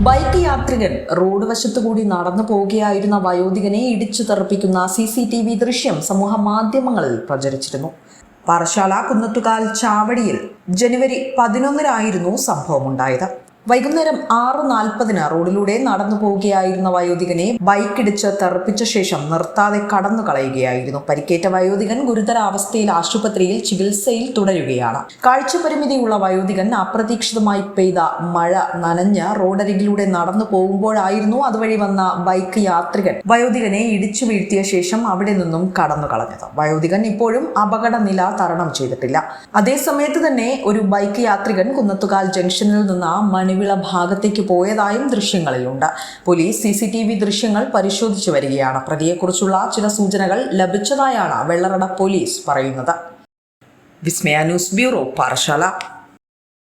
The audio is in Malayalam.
ബൈക്ക് യാത്രികൻ റോഡ് വശത്തുകൂടി നടന്നു പോവുകയായിരുന്ന വയോധികനെ ഇടിച്ചു തെറിപ്പിക്കുന്ന CCTV ദൃശ്യം സമൂഹ മാധ്യമങ്ങളിൽ പ്രചരിച്ചിരുന്നു. പാറശാല കുന്നത്തുകാൽ ചാവടിയിൽ ജനുവരി 11-നായിരുന്നു സംഭവമുണ്ടായത്. വൈകുന്നേരം 6:40 റോഡിലൂടെ നടന്നു പോവുകയായിരുന്ന വയോധികനെ ബൈക്കിടിച്ച് തെറിപ്പിച്ച ശേഷം നിർത്താതെ കടന്നു കളയുകയായിരുന്നു. പരിക്കേറ്റ വയോധികൻ ഗുരുതരാവസ്ഥയിൽ ആശുപത്രിയിൽ ചികിത്സയിൽ തുടരുകയാണ്. കാഴ്ചപരിമിതിയുള്ള വയോധികൻ അപ്രതീക്ഷിതമായി പെയ്ത മഴ നനഞ്ഞ് റോഡരികിലൂടെ നടന്നു പോകുമ്പോഴായിരുന്നു അതുവഴി വന്ന ബൈക്ക് യാത്രികൻ വയോധികനെ ഇടിച്ചു വീഴ്ത്തിയ ശേഷം അവിടെ നിന്നും കടന്നു കളഞ്ഞത്. വയോധികൻ ഇപ്പോഴും അപകടനില തരണം ചെയ്തിട്ടില്ല. അതേസമയത്ത് തന്നെ ഒരു ബൈക്ക് യാത്രികൻ കുന്നത്തുകാൽ ജംഗ്ഷനിൽ നിന്ന് മണിവിള ഭാഗത്തേക്ക് പോയതായും ദൃശ്യങ്ങളിലുണ്ട്. പോലീസ് CCTV ദൃശ്യങ്ങൾ പരിശോധിച്ചു വരികയാണ്. പ്രതിയെക്കുറിച്ചുള്ള ചില സൂചനകൾ ലഭിച്ചതായാണ് വെള്ളറട പോലീസ് പറയുന്നത്. വിസ്മയ ന്യൂസ് ബ്യൂറോ, പാറശാല.